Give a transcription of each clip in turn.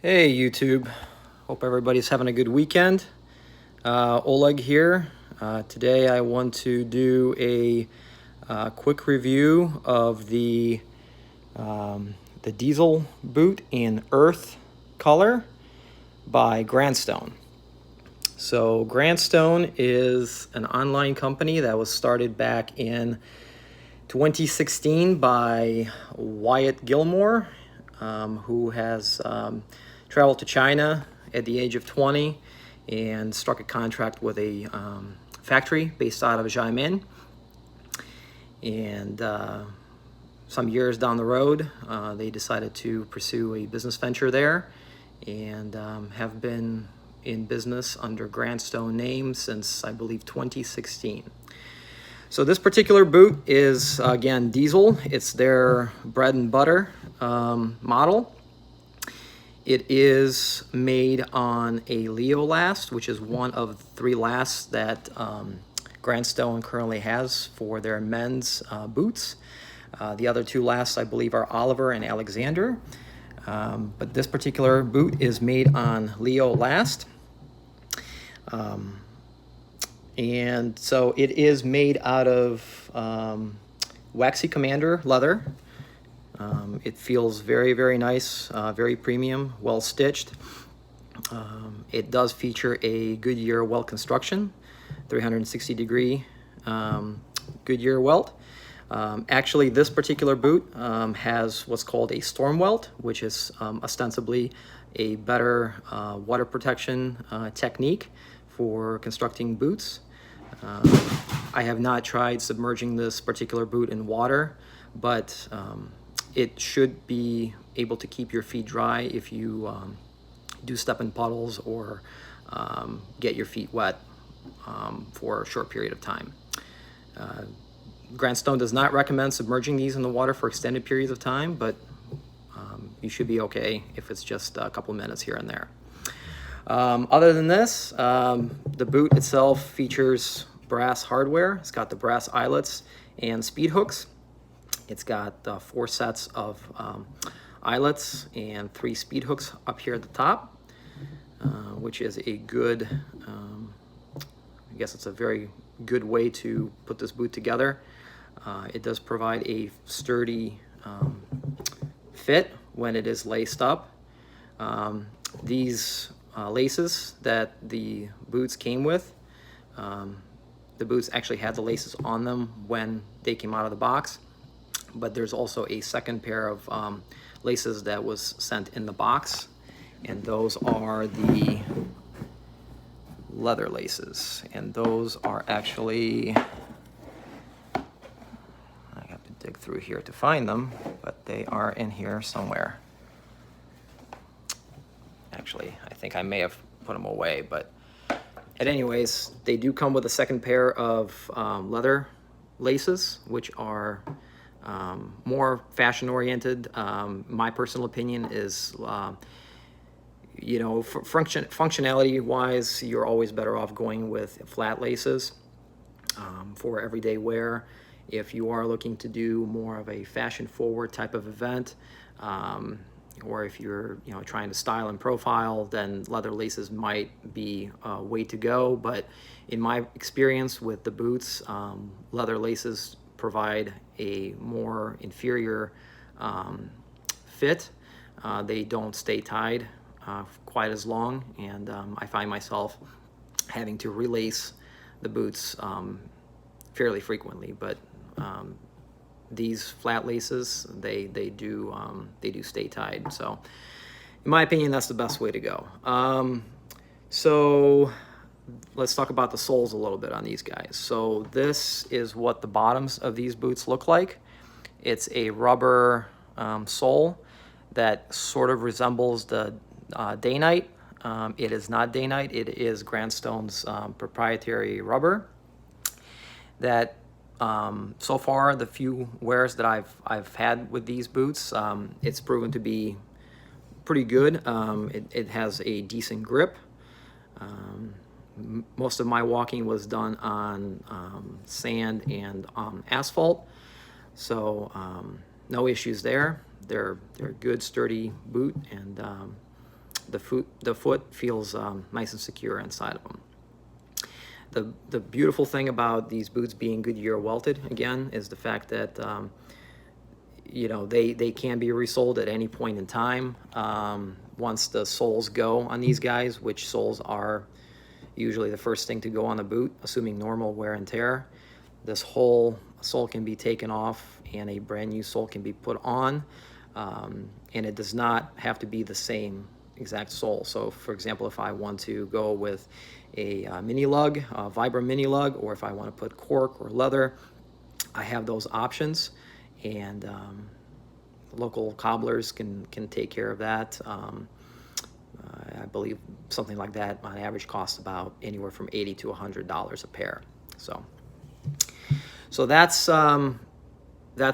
Hey YouTube, hope everybody's having a good weekend. Oleg here. Today I want to do a quick review of the diesel boot in earth color by Grandstone. So Grandstone is an online company that was started back in 2016 by Wyatt Gilmore, who has traveled to China at the age of 20 and struck a contract with a factory based out of Xiamen. And some years down the road, they decided to pursue a business venture there and have been in business under Grandstone name since, I believe, 2016. So this particular boot is, again, diesel. It's their bread and butter model. It is made on a Leo last, which is one of 3 lasts that Grandstone currently has for their men's boots. The other 2 lasts, I believe, are Oliver and Alexander. But this particular boot is made on Leo last. And so it is made out of waxy Commander leather. It feels very, very nice, very premium, well stitched. It does feature a Goodyear welt construction, 360-degree Goodyear welt. Actually, this particular boot has what's called a storm welt, which is ostensibly a better water protection technique for constructing boots. I have not tried submerging this particular boot in water, but it should be able to keep your feet dry if you do step in puddles or get your feet wet for a short period of time. Grandstone does not recommend submerging these in the water for extended periods of time, but you should be okay if it's just a couple minutes here and there. Other than this, the boot itself features brass hardware. It's got the brass eyelets and speed hooks. It's got 4 sets of eyelets and 3 speed hooks up here at the top, which is a good, I guess it's a very good way to put this boot together. It does provide a sturdy fit when it is laced up. These laces that the boots came with, the boots actually had the laces on them when they came out of the box, but there's also a second pair of laces that was sent in the box, and those are the leather laces, and those are actually, I have to dig through here to find them, but they are in here somewhere. Actually, I think I may have put them away, but anyways, they do come with a second pair of leather laces, which are more fashion oriented. My personal opinion is, you know, for functionality wise, you're always better off going with flat laces for everyday wear. If you are looking to do more of a fashion forward type of event, or if you're, you know, trying to style and profile, then leather laces might be a way to go. But in my experience with the boots, leather laces provide a more inferior fit. They don't stay tied quite as long, and I find myself having to relace the boots fairly frequently. But these flat laces, they do stay tied. So in my opinion, that's the best way to go. So let's talk about the soles a little bit on these guys. So this is what the bottoms of these boots look like. It's a rubber sole that sort of resembles the Day-Night. It is not Day-Night. It is Grandstone's proprietary rubber that so far, the few wears that I've had with these boots, it's proven to be pretty good. It has a decent grip. Most of my walking was done on sand and asphalt, so no issues there. They're a good, sturdy boot, and the foot feels nice and secure inside of them. The beautiful thing about these boots being Goodyear welted, again, is the fact that you know, they can be resoled at any point in time. Once the soles go on these guys, which soles are usually the first thing to go on the boot, assuming normal wear and tear, this whole sole can be taken off and a brand new sole can be put on. And it does not have to be the same exact sole. So for example, if I want to go with a mini lug, a Vibram mini lug, or if I want to put cork or leather, I have those options. And local cobblers can take care of that. I believe something like that on average costs about anywhere from $80 to $100 a pair. So that's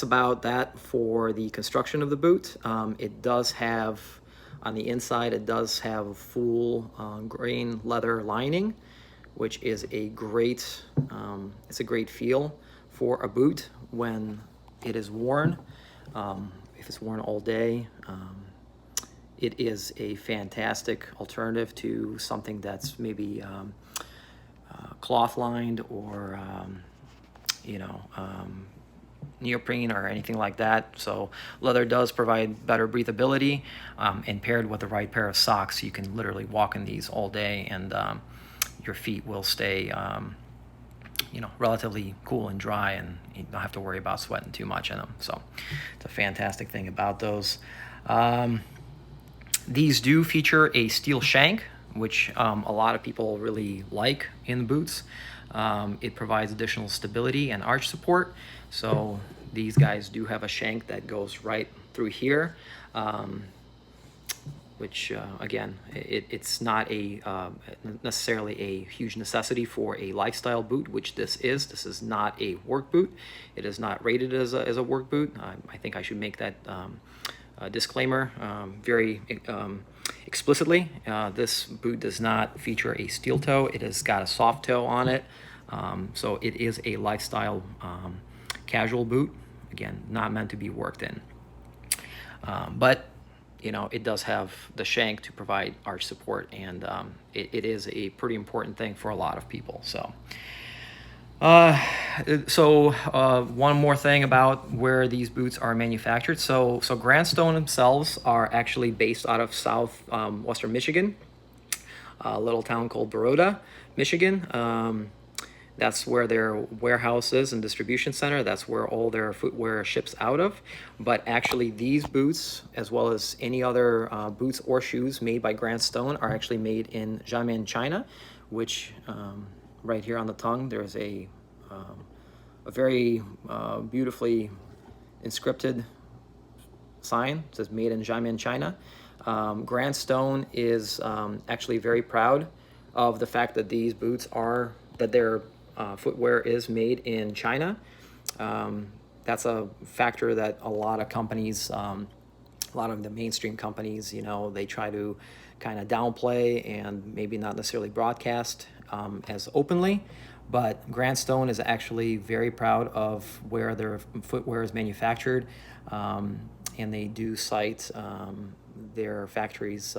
about that for the construction of the boot. It does have, on the inside, it does have a full grain leather lining, which is a great, it's a great feel for a boot when it is worn. If it's worn all day, it is a fantastic alternative to something that's maybe cloth lined or you know, neoprene or anything like that. So leather does provide better breathability, and paired with the right pair of socks, you can literally walk in these all day, and your feet will stay you know, relatively cool and dry, and you don't have to worry about sweating too much in them. So it's a fantastic thing about those. These do feature a steel shank, which a lot of people really like in the boots. It provides additional stability and arch support. So these guys do have a shank that goes right through here, which again, it's not a necessarily a huge necessity for a lifestyle boot, which this is. This is not a work boot. It is not rated as a work boot. I think I should make that disclaimer very explicitly. This boot does not feature a steel toe. It has got a soft toe on it. So it is a lifestyle casual boot. Again, not meant to be worked in. But you know, it does have the shank to provide arch support, and it is a pretty important thing for a lot of people. So one more thing about where these boots are manufactured. So Grandstone themselves are actually based out of western Michigan, a little town called Baroda, Michigan. That's where their warehouse is and distribution center. That's where all their footwear ships out of. But actually these boots, as well as any other boots or shoes made by Grandstone, are actually made in Xiamen, China, which right here on the tongue, there's a very beautifully inscripted sign. It says made in Xiamen, China. Grandstone is actually very proud of the fact that these boots are, that their footwear is made in China. That's a factor that a lot of companies, a lot of the mainstream companies, you know, they try to kind of downplay and maybe not necessarily broadcast as openly. But Grandstone is actually very proud of where their footwear is manufactured, and they do cite their factory's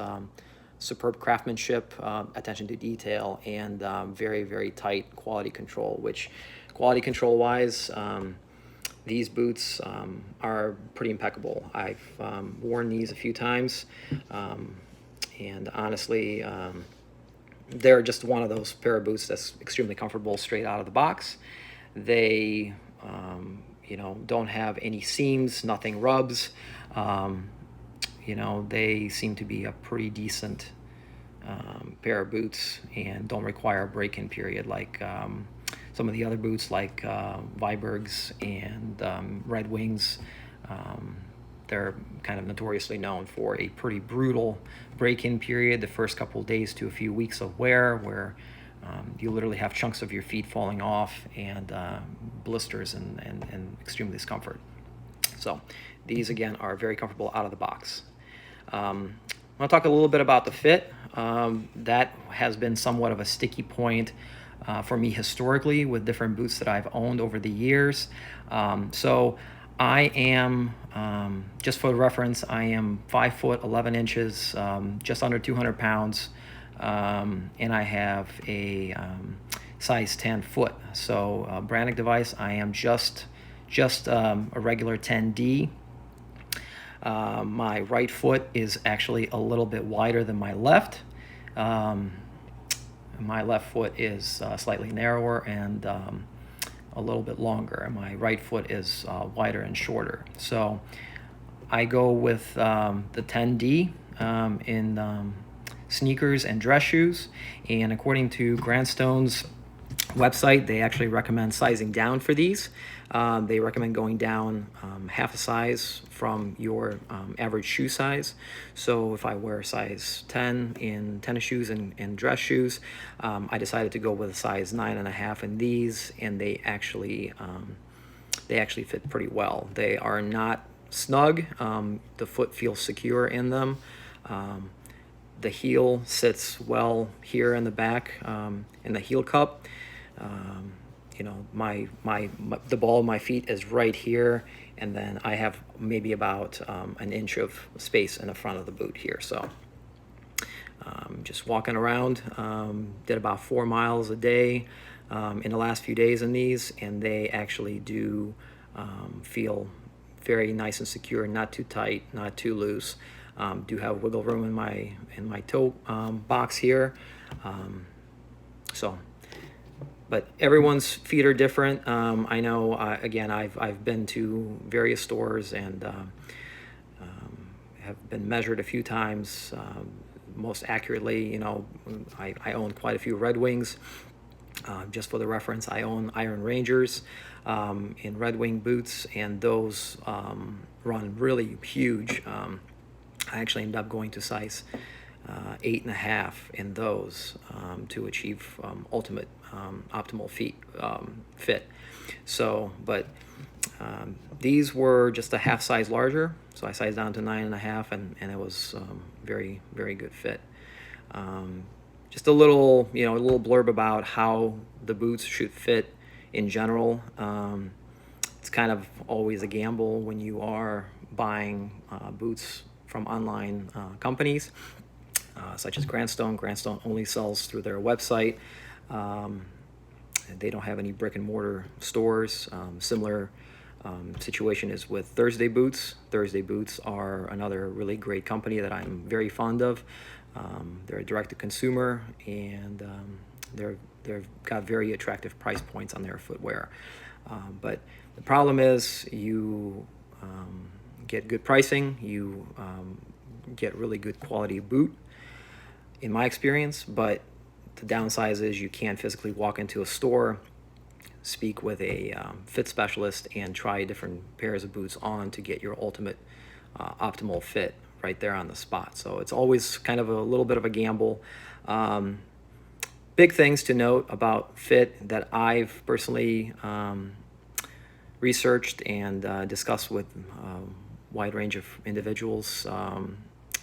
superb craftsmanship, attention to detail, and very, very tight quality control, which quality control wise, these boots are pretty impeccable. I've worn these a few times, and honestly, they're just one of those pair of boots that's extremely comfortable straight out of the box. They, you know, don't have any seams, nothing rubs. You know, they seem to be a pretty decent pair of boots and don't require a break-in period like some of the other boots like Viberg's and Red Wings. They're kind of notoriously known for a pretty brutal break-in period, the first couple of days to a few weeks of wear, where you literally have chunks of your feet falling off and blisters and extreme discomfort. So these, again, are very comfortable out of the box. I want to talk a little bit about the fit. That has been somewhat of a sticky point for me historically with different boots that I've owned over the years. So I am, just for reference, I am 5 foot 11 inches, just under 200 pounds, and I have a size 10 foot. So Brannick device, I am just a regular 10D. My right foot is actually a little bit wider than my left. My left foot is slightly narrower and a little bit longer, and my right foot is wider and shorter. So I go with the 10D in sneakers and dress shoes, and according to Grandstone's website, they actually recommend sizing down for these. They recommend going down half a size from your average shoe size. So if I wear a size 10 in tennis shoes and dress shoes, I decided to go with a size 9.5 in these, and they actually fit pretty well. They are not snug. The foot feels secure in them. The heel sits well here in the back, in the heel cup. You know, the ball of my feet is right here, and then I have maybe about an inch of space in the front of the boot here. So just walking around, did about 4 miles a day in the last few days in these, and they actually do feel very nice and secure, not too tight, not too loose. Do have wiggle room in my toe box here. But everyone's feet are different. I know, again, I've been to various stores and have been measured a few times. Most accurately, you know, I own quite a few Red Wings. Just for the reference, I own Iron Rangers in Red Wing boots, and those run really huge. I actually ended up going to size 8.5 in those to achieve ultimate optimal fit. So, but these were just a half size larger, so I sized down to 9.5, and it was very, very good fit. Just a little, a little blurb about how the boots should fit in general. It's kind of always a gamble when you are buying boots from online companies. Such as Grandstone. Grandstone only sells through their website. They don't have any brick and mortar stores. Similar situation is with Thursday Boots. Thursday Boots are another really great company that I'm very fond of. They're a direct-to-consumer, and they've got very attractive price points on their footwear. But the problem is you get good pricing, you get really good quality boot, in my experience, but the downside is you can't physically walk into a store, speak with a fit specialist, and try different pairs of boots on to get your ultimate optimal fit right there on the spot. So it's always kind of a little bit of a gamble. Big things to note about fit that I've personally researched and discussed with a wide range of individuals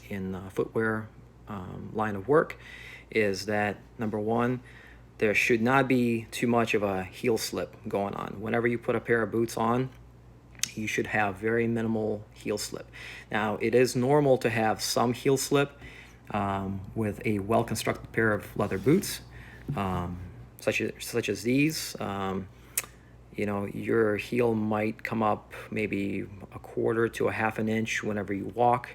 in footwear line of work is that, number one, there should not be too much of a heel slip going on. Whenever you put a pair of boots on, you should have very minimal heel slip. Now, it is normal to have some heel slip with a well-constructed pair of leather boots, such as these. Your heel might come up maybe a quarter to a half an inch whenever you walk.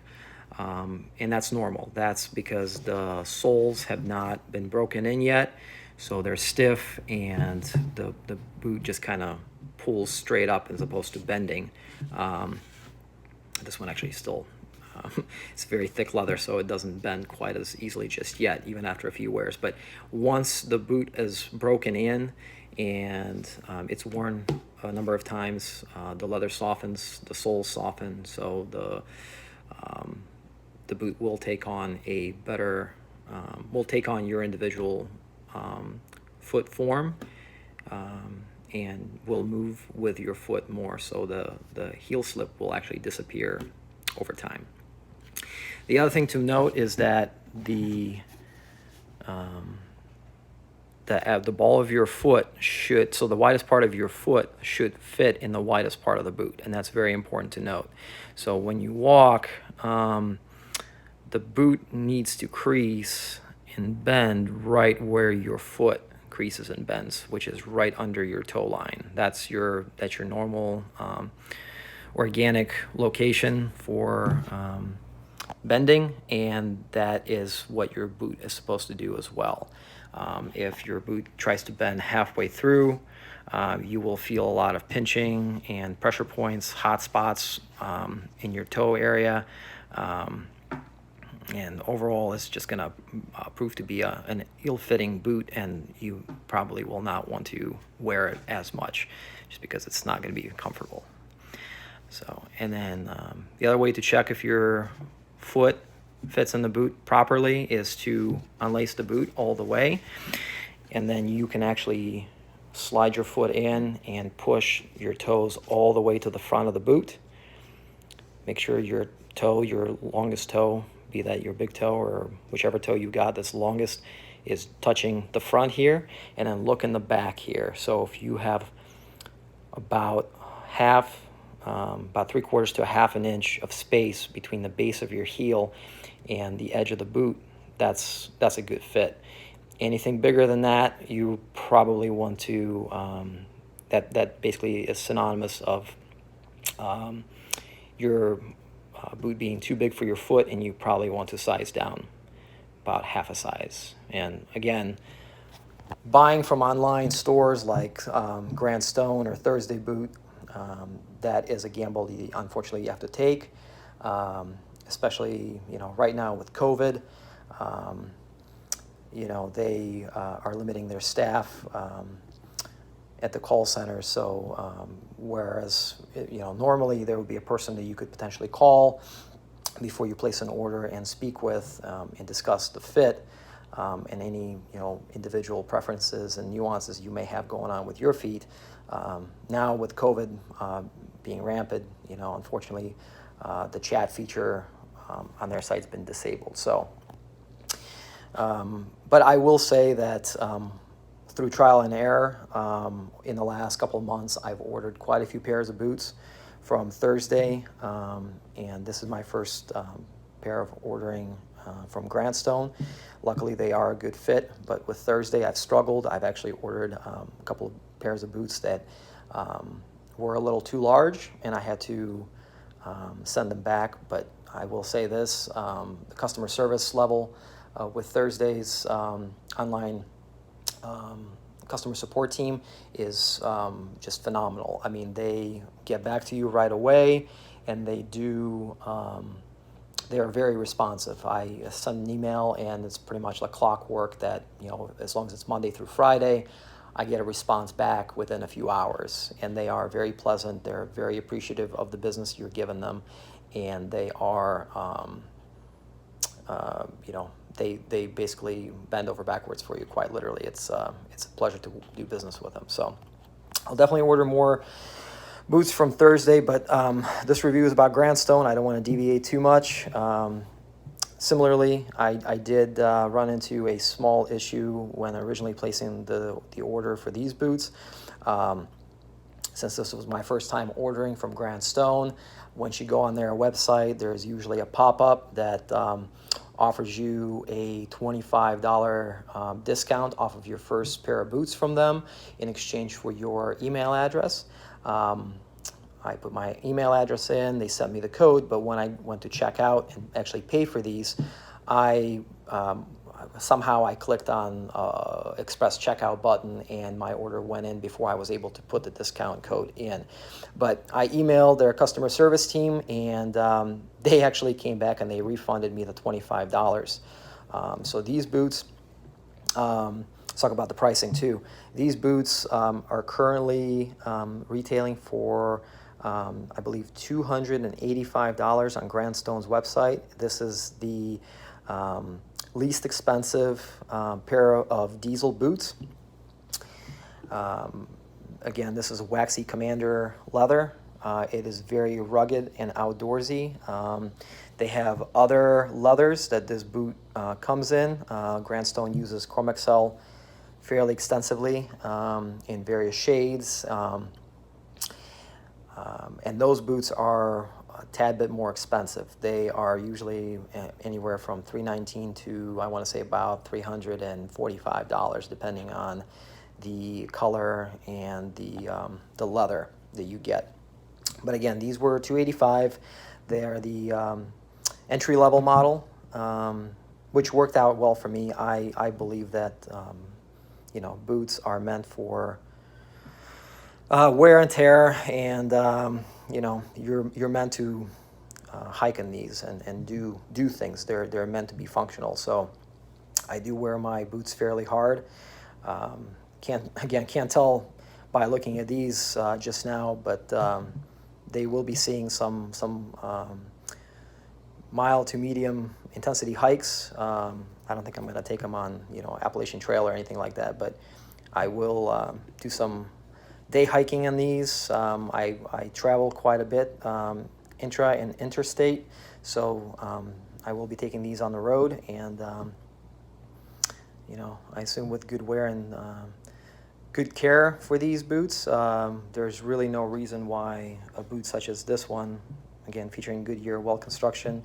And that's normal. That's because the soles have not been broken in yet, so they're stiff, and the boot just kind of pulls straight up as opposed to bending. This one actually still, it's very thick leather, so it doesn't bend quite as easily just yet, even after a few wears. But once the boot is broken in and it's worn a number of times, the leather softens, the soles soften, so the boot will take on a better, will take on your individual foot form, and will move with your foot more, so the heel slip will actually disappear over time. The other thing to note is that the the ball of your foot should, so the widest part of your foot should fit in the widest part of the boot, and that's very important to note. So when you walk, the boot needs to crease and bend right where your foot creases and bends, which is right under your toe line. That's your normal organic location for bending, and that is what your boot is supposed to do as well. If your boot tries to bend halfway through, you will feel a lot of pinching and pressure points, hot spots in your toe area. And overall, it's just going to prove to be an ill-fitting boot, and you probably will not want to wear it as much just because it's not going to be comfortable. So, and then the other way to check if your foot fits in the boot properly is to unlace the boot all the way, and then you can actually slide your foot in and push your toes all the way to the front of the boot. Make sure your toe, your longest toe, be that your big toe or whichever toe you got that's longest, is touching the front here, and then look in the back here. So if you have about about 3/4 to a half an inch of space between the base of your heel and the edge of the boot, that's a good fit. Anything bigger than that, you probably want to, that basically is synonymous of your boot being too big for your foot, and you probably want to size down about half a size. And again, buying from online stores like Grand Stone or Thursday Boot, that is a gamble unfortunately you have to take, especially right now with COVID. They are limiting their staff at the call center. So whereas normally there would be a person that you could potentially call before you place an order and speak with and discuss the fit and any individual preferences and nuances you may have going on with your feet. Now with COVID being rampant, unfortunately the chat feature on their site's been disabled. So, but I will say that through trial and error, in the last couple of months, I've ordered quite a few pairs of boots from Thursday, and this is my first pair of ordering from Grandstone. Luckily, they are a good fit, but with Thursday, I've struggled. I've actually ordered a couple of pairs of boots that were a little too large, and I had to send them back. But I will say this, the customer service level with Thursday's online customer support team is just phenomenal. I mean, they get back to you right away, and they do. They are very responsive. I send an email, and it's pretty much like clockwork that as long as it's Monday through Friday, I get a response back within a few hours. And they are very pleasant. They're very appreciative of the business you're giving them, and they are, They basically bend over backwards for you, quite literally. It's a pleasure to do business with them. So I'll definitely order more boots from Thursday, but this review is about Grandstone. I don't want to deviate too much. Similarly, I did run into a small issue when originally placing the order for these boots. Since this was my first time ordering from Grandstone, once you go on their website, there's usually a pop-up that offers you a $25 discount off of your first pair of boots from them in exchange for your email address. I put my email address in, they sent me the code, but when I went to check out and actually pay for these, somehow I clicked on Express Checkout button, and my order went in before I was able to put the discount code in. But I emailed their customer service team, and they actually came back and they refunded me the $25. So these boots, let's talk about the pricing too. These boots are currently retailing for I believe $285 on Grandstone's website. This is the least expensive pair of diesel boots. Again, this is waxy Commander leather. It is very rugged and outdoorsy. They have other leathers that this boot comes in. Grandstone uses Chrome Excel fairly extensively in various shades. And those boots are a tad bit more expensive. They are usually anywhere from $319 to, I want to say, about $345, depending on the color and the leather that you get. But again, these were $285. They are the entry-level model, which worked out well for me. I believe that you know, boots are meant for wear and tear, and you know, you're meant to hike in these and do things. They're meant to be functional. So I do wear my boots fairly hard. Can't tell by looking at these just now, but they will be seeing some mild to medium intensity hikes. I don't think I'm going to take them on, you know, Appalachian Trail or anything like that, but I will do some day hiking on these. I travel quite a bit, intra and interstate, so I will be taking these on the road, and you know, I assume with good wear and good care for these boots, there's really no reason why a boot such as this one, again featuring Goodyear welt construction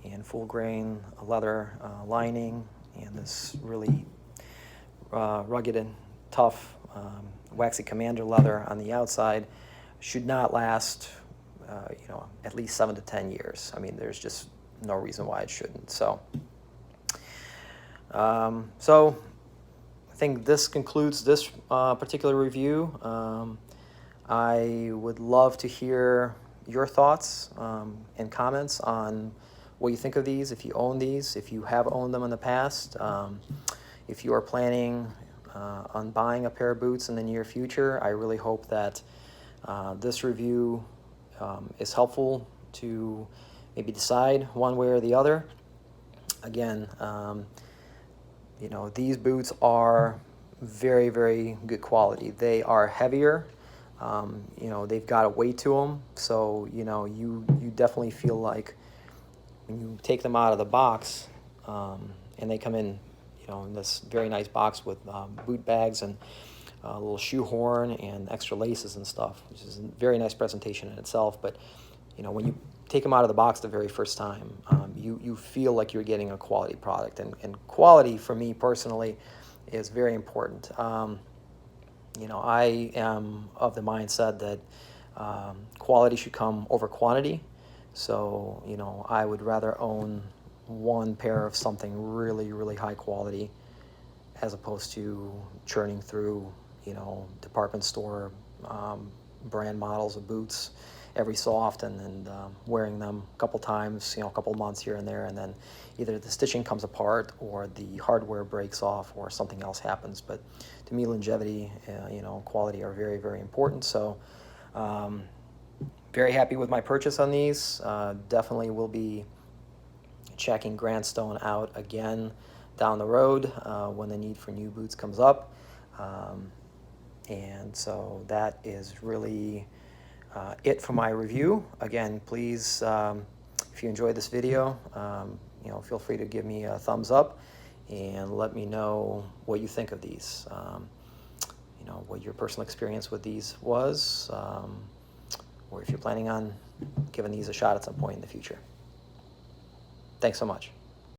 and full grain leather lining and this really rugged and tough waxy commander leather on the outside, should not last you know, at least 7 to 10 years. I mean, there's just no reason why it shouldn't. So so I think this concludes this particular review. I would love to hear your thoughts and comments on what you think of these, if you own these, if you have owned them in the past, if you are planning on buying a pair of boots in the near future. I really hope that this review is helpful to maybe decide one way or the other. Again, you know, these boots are very, very good quality. They are heavier. You know, they've got a weight to them, so you know, you definitely feel like when you take them out of the box, and they come in, you know, in this very nice box with boot bags and a little shoe horn and extra laces and stuff, which is a very nice presentation in itself. But you know, when you take them out of the box the very first time, you feel like you're getting a quality product, and quality for me personally is very important. You know, I am of the mindset that quality should come over quantity. So, you know, I would rather own one pair of something really, really high quality as opposed to churning through, you know, department store brand models of boots every so often, and wearing them a couple times, you know, a couple months here and there, and then either the stitching comes apart or the hardware breaks off or something else happens. But to me, longevity, you know, quality are very, very important. So very happy with my purchase on these. Definitely will be checking Grandstone out again down the road when the need for new boots comes up. And so that is really it for my review. Again, please, if you enjoyed this video, you know, feel free to give me a thumbs up and let me know what you think of these. You know, what your personal experience with these was, or if you're planning on giving these a shot at some point in the future. Thanks so much.